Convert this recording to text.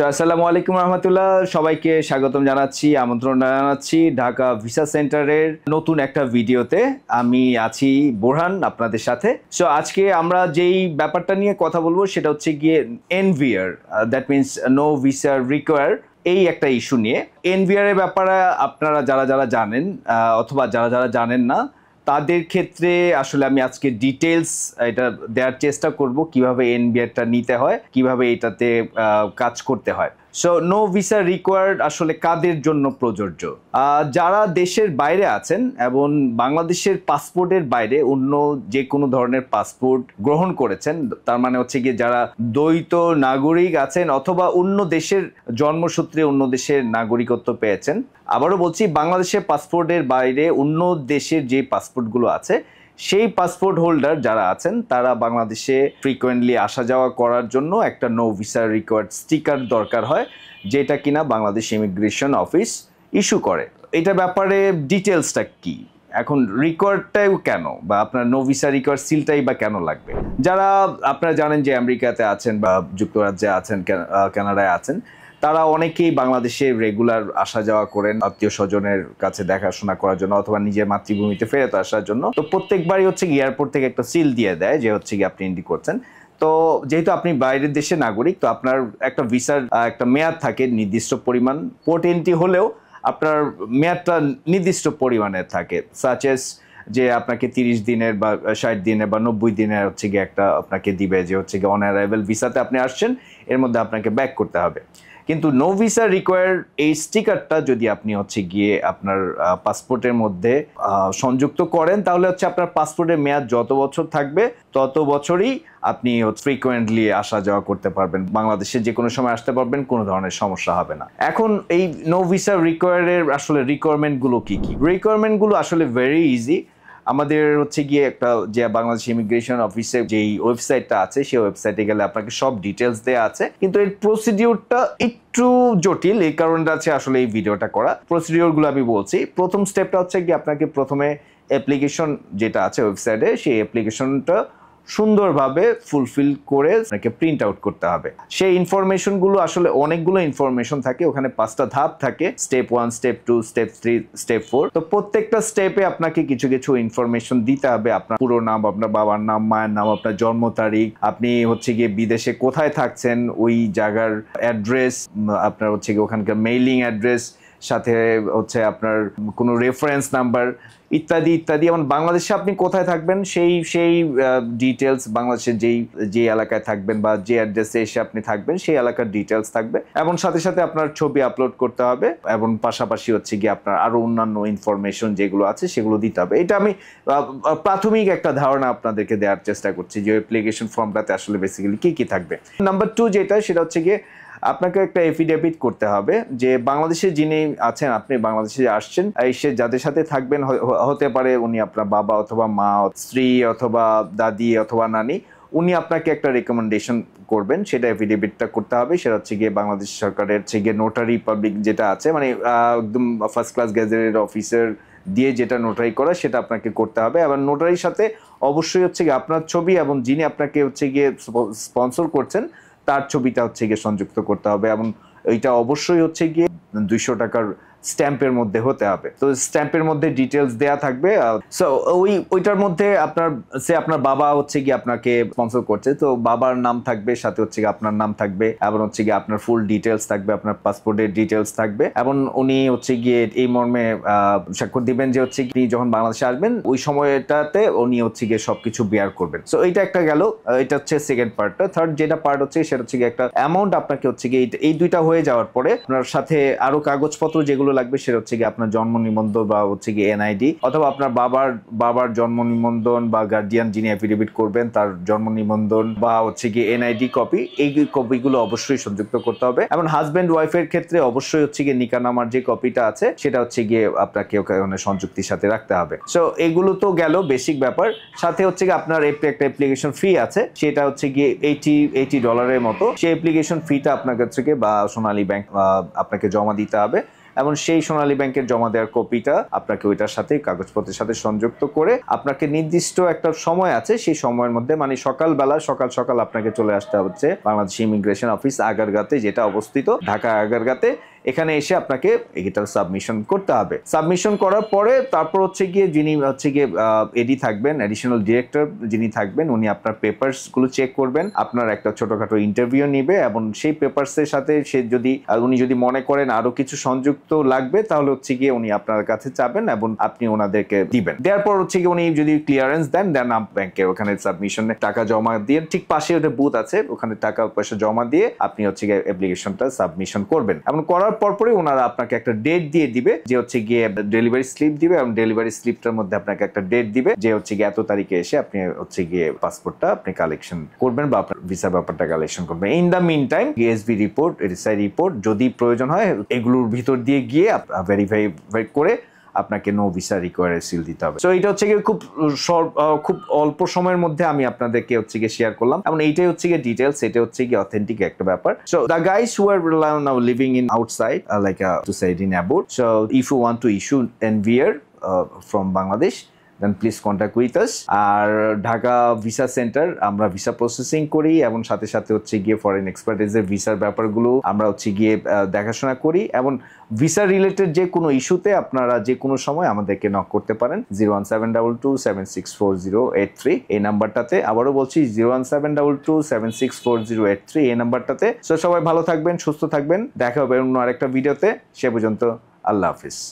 আসসালামু আলাইকুম রহমতুল্লাহ, সবাইকে স্বাগতম জানাচ্ছি, আমন্ত্রণ জানাচ্ছি ঢাকা ভিসা সেন্টারের নতুন একটা ভিডিওতে। আমি আছি বোরহান আপনাদের সাথে। আজকে আমরা যেই ব্যাপারটা নিয়ে কথা বলবো সেটা হচ্ছে গিয়ে NVR, that means no visa require, এই একটা ইস্যু নিয়ে। এনভিআর এর ব্যাপারে আপনারা যারা যারা জানেন অথবা যারা যারা জানেন না তাদের ক্ষেত্রে আসলে আমি আজকে ডিটেলস এটা দেওয়ার চেষ্টা করব, কিভাবে এনবিআরটা নিতে হয়, কিভাবে এটাতে কাজ করতে হয়। নো ভিসা রিকোয়ার্ড আসলে কাদের জন্য প্রযোজ্য? যারা দেশের বাইরে আছেন এবং বাংলাদেশের পাসপোর্টের বাইরে অন্য যে কোনো ধরনের পাসপোর্ট গ্রহণ করেছেন, তার মানে হচ্ছে গিয়ে যারা দ্বৈত নাগরিক আছেন অথবা অন্য দেশের জন্মসূত্রে অন্য দেশের নাগরিকত্ব পেয়েছেন। আবারও বলছি, বাংলাদেশের পাসপোর্টের বাইরে অন্য দেশের যে পাসপোর্টগুলো আছে সেই পাসপোর্ট হোল্ডার যারা আছেন তারা বাংলাদেশে ফ্রিকোয়েন্টলি আসা যাওয়া করার জন্য একটা নো ভিসা রিকোয়ার্ড স্টিকার দরকার হয়, যেটা কিনা বাংলাদেশ ইমিগ্রেশন অফিস ইস্যু করে। এটা ব্যাপারে ডিটেলসটা কি, এখন রিকোয়ার্ডটাই কেন, বা আপনার নো ভিসা রিকোয়ার্ড সিলটাই বা কেন লাগবে? যারা আপনারা জানেন যে আমেরিকাতে আছেন বা যুক্তরাজ্যে আছেন, কানাডায় আছেন, তারা অনেকেই বাংলাদেশে রেগুলার আসা যাওয়া করেন আত্মীয় স্বজনের কাছে দেখাশোনা করার জন্য অথবা নিজের মাতৃভূমিতে ফেরত আসার জন্য। তো প্রত্যেকবারই হচ্ছে এয়ারপোর্ট থেকে একটা সিল দিয়ে দেয় যে হচ্ছে কি আপনি এন্ট্রি করছেন। তো যেহেতু আপনি বাইরের দেশের নাগরিক, তো আপনার একটা ভিসার একটা মেয়াদ থাকে নির্দিষ্ট পরিমাণ, পোর্ট এন্ট্রি হলেও আপনার মেয়াদটা নির্দিষ্ট পরিমাণে থাকে, সাচ এস যে আপনাকে 30 দিনের বা 60 দিনের বা 90 দিনের হচ্ছে গিয়ে একটা আপনাকে দিবে যে হচ্ছে গিয়ে অন অ্যারাইভেল ভিসাতে আপনি আসছেন, এর মধ্যে আপনাকে ব্যাক করতে হবে। কিন্তু নো ভিসা রিকোয়ার এই স্টিকারটা যদি আপনি হচ্ছে গিয়ে আপনার পাসপোর্টের মধ্যে সংযুক্ত করেন, তাহলে হচ্ছে আপনার পাসপোর্টের মেয়াদ যত বছর থাকবে তত বছরই আপনি ফ্রিকোয়েন্টলি আসা যাওয়া করতে পারবেন, বাংলাদেশে যে কোনো সময় আসতে পারবেন, কোনো ধরনের সমস্যা হবে না। এখন এই নো ভিসা রিকোয়ারের আসলে রিকোয়ারমেন্টগুলো কি কি? রিকোয়ারমেন্টগুলো আসলে ভেরি ইজি। আমাদের হচ্ছে গিয়ে একটা যে বাংলাদেশ ইমিগ্রেশন অফিসে যেই ওয়েবসাইটটা আছে, সেই ওয়েবসাইটে গেলে আপনাকে সব ডিটেলস দেওয়া আছে, কিন্তু এর প্রসিডিউরটা একটু জটিল, এই কারণটা আছে আসলে এই ভিডিওটা করা। প্রসিডিউরগুলো আমি বলছি। প্রথম স্টেপটা হচ্ছে গিয়ে আপনাকে প্রথমে অ্যাপ্লিকেশন যেটা আছে ওয়েবসাইটে, সেই অ্যাপ্লিকেশনটা সুন্দরভাবে ফুলফিল করে আপনাকে প্রিন্ট আউট করতে হবে। সেই ইনফরমেশনগুলো আসলে অনেকগুলো ইনফরমেশন থাকে, ওখানে 5টা ধাপ থাকে, স্টেপ 1, স্টেপ 2, স্টেপ 3, স্টেপ 4। তো প্রত্যেকটা স্টেপে আপনাকে কিছু কিছু ইনফরমেশন দিতে হবে, আপনার পুরো নাম, আপনার বাবার নাম, মায়ের নাম, আপনার জন্ম তারিখ, আপনি হচ্ছে গিয়ে বিদেশে কোথায় থাকছেন ওই জায়গার অ্যাড্রেস, আপনার হচ্ছে গিয়ে ওখানকার মেইলিং অ্যাড্রেস, সাথে হচ্ছে আপনার কোনো রেফারেন্স নাম্বার ইত্যাদি ইত্যাদি। এবং বাংলাদেশে আপনি কোথায় থাকবেন সেই সেই ডিটেলস, বাংলাদেশের যেই এলাকায় থাকবেন বা যে অ্যাড্রেসে এসে আপনি থাকবেন সেই এলাকার ডিটেলস থাকবে, এবং সাথে সাথে আপনার ছবি আপলোড করতে হবে, এবং পাশাপাশি হচ্ছে গিয়ে আপনার আরো অন্যান্য ইনফরমেশন যেগুলো আছে সেগুলো দিতে হবে। এটা আমি প্রাথমিক একটা ধারণা আপনাদেরকে দেওয়ার চেষ্টা করছি যে অ্যাপ্লিকেশন ফর্মটাতে আসলে বেসিক্যালি কি কি থাকবে। নাম্বার 2 যেটা, সেটা হচ্ছে গিয়ে আপনাকে একটা এফিডেভিট করতে হবে যে বাংলাদেশে যিনি আছেন, আপনি বাংলাদেশে আসছেন, এসে যাদের সাথে থাকবেন, হতে পারে উনি আপনার বাবা অথবা মা, স্ত্রী অথবা দাদি অথবা নানি, উনি আপনাকে একটা রেকমেন্ডেশন করবেন, সেটা এফিডেভিটটা করতে হবে। সেটা হচ্ছে গিয়ে বাংলাদেশ সরকারের হচ্ছে গিয়ে নোটারি পাবলিক যেটা আছে, মানে একদম ফার্স্ট ক্লাস গেজেটেড অফিসার দিয়ে যেটা নোটারি করা, সেটা আপনাকে করতে হবে। এবং নোটারির সাথে অবশ্যই হচ্ছে গিয়ে আপনার ছবি এবং যিনি আপনাকে হচ্ছে গিয়ে স্পন্সর করছেন তার ছবিটা হচ্ছে গিয়ে সংযুক্ত করতে হবে, এবং এইটা অবশ্যই হচ্ছে গিয়ে 200 টাকার স্ট্যাম্পের মধ্যে হতে হবে। তো স্ট্যাম্পের মধ্যে ডিটেলস দেয়া থাকবে। সো ওইটার মধ্যে আপনার বাবা হচ্ছে গিয়ে আপনাকে স্পন্সর করছে, তো বাবার নাম থাকবে, সাথে হচ্ছে গিয়ে আপনার নাম থাকবে, এবং হচ্ছে গিয়ে আপনার ফুল ডিটেলস থাকবে, আপনার পাসপোর্টের ডিটেলস থাকবে, এবং উনি হচ্ছে গিয়ে এই মর্মে স্বাক্ষর দিবেন যে হচ্ছে গিয়ে যখন বাংলাদেশে আসবেন ওই সময়টাতে উনি হচ্ছে গিয়ে সবকিছু বেয়ার করবেন। সো এইটা একটা গেল, এটা হচ্ছে সেকেন্ড পার্টটা। থার্ড যেটা পার্ট হচ্ছে সেটা হচ্ছে গিয়ে একটা অ্যামাউন্ট আপনাকে হচ্ছে গিয়ে এই দুইটা হয়ে যাওয়ার পরে আপনার সাথে আরো কাগজপত্র যেগুলো লাগবে, সেটা হচ্ছে গিয়ে আপনার জন্ম নিবন্ধন বা হচ্ছে গিয়ে এনআইডি, অথবা আপনার বাবার জন্ম নিবন্ধন বা গার্ডিয়ান যিনি এফিডেভিট করবেন তার জন্ম নিবন্ধন বা হচ্ছে গিয়ে এনআইডি কপি, এই কপিগুলো অবশ্যই সংযুক্ত করতে হবে। এবং হাজবেন্ড ওয়াইফের ক্ষেত্রে অবশ্যই হচ্ছে গিয়ে নিকানামার যে কপিটা আছে সেটা হচ্ছে গিয়ে আপনাকে ওখানে সংযুক্তির সাথে রাখতে হবে। সো এগুলো তো গেল বেসিক ব্যাপার। সাথে হচ্ছে গিয়ে আপনার একটা অ্যাপ্লিকেশন ফি আছে, সেটা হচ্ছে গিয়ে $80 মতো। সেই অ্যাপ্লিকেশন ফিটা আপনার কাছে বা সোনালী ব্যাংক আপনাকে জমা দিতে হবে, এবং সেই সোনালী ব্যাংকের জমা দেওয়ার কপিটা আপনাকে ওইটার সাথে কাগজপত্রের সাথে সংযুক্ত করে আপনাকে নির্দিষ্ট একটা সময় আছে, সেই সময়ের মধ্যে মানে সকালবেলা সকাল আপনাকে চলে আসতে হচ্ছে বাংলাদেশ ইমিগ্রেশন অফিস আগারগাঁতে, যেটা অবস্থিত ঢাকা আগারগাঁতে। এখানে এসে আপনাকে এটা সাবমিশন করতে হবে। সাবমিশন করার পরে তারপর হচ্ছে গিয়ে যিনি হচ্ছে গিয়ে এডি থাকবেন, অ্যাডিশনাল ডিরেক্টর যিনি থাকবেন, উনি আপনার পেপারস গুলো চেক করবেন, আপনার একটা ছোটখাটো ইন্টারভিউ নিবে এবং সেই পেপারসের সাথে উনি যদি মনে করেন আরো কিছু সংযুক্ত লাগবে তাহলে হচ্ছে গিয়ে উনি আপনার কাছে যাবেন এবং আপনি ওনাদেরকে দিবেন। দেওয়ার পর হচ্ছে গিয়ে উনি যদি ক্লিয়ারেন্স দেন ব্যাংকে ওখানে সাবমিশনে টাকা জমা দিয়ে, ঠিক পাশে ওটা বুথ আছে, ওখানে টাকা পয়সা জমা দিয়ে আপনি হচ্ছে গিয়ে অ্যাপ্লিকেশনটা সাবমিশন করবেন। এবং করার পরপরই ওনারা আপনাকে একটা ডেট দিয়ে দিবে, যে হচ্ছে গিয়ে ডেলিভারি স্লিপ দিবে এবং ডেলিভারি স্লিপটার মধ্যে আপনাকে একটা ডেট দিবে যে হচ্ছে গিয়ে এত তারিখে এসে আপনি হচ্ছে গিয়ে পাসপোর্টটা আপনি কালেকশন করবেন বা আপনার ভিসা ব্যাপারটা কালেকশন করবেন। In the meantime SB report, SI report যদি প্রয়োজন হয় এগুলোর ভিতর দিয়ে গিয়ে ভেরিফাই করে আপনাকে নো ভিসা রিকোয়ার সিল দিতে হবে। সো এটা হচ্ছে গিয়ে খুব অল্প সময়ের মধ্যে আমি আপনাদেরকে হচ্ছে গিয়ে শেয়ার করলাম, এবং এইটাই হচ্ছে গিয়ে ডিটেলস, এটা হচ্ছে গিয়ে অথেন্টিক একটা ব্যাপার। So the guys who are now living in outside like to side in abroad, so if you want to issue NVR from Bangladesh then please contact with us। আর ঢাকা ভিসা সেন্টার আমরা visa processing করি এবং সাথে সাথে হচ্ছে গিয়ে foreign এক্সপার্টিজের ভিসার ব্যাপারগুলো আমরা হচ্ছে গিয়ে দেখাশোনা করি, এবং ভিসা রিলেটেড যে কোনো ইস্যুতে আপনারা যে কোনো সময় আমাদেরকে নক করতে পারেন 01722764083 এই নাম্বারটাতে। আবারও বলছি 01722764083 এই নাম্বারটাতে। সো সবাই ভালো থাকবেন, সুস্থ থাকবেন, দেখা হবে অন্য আরেকটা ভিডিওতে। সে পর্যন্ত আল্লাহ হাফিজ।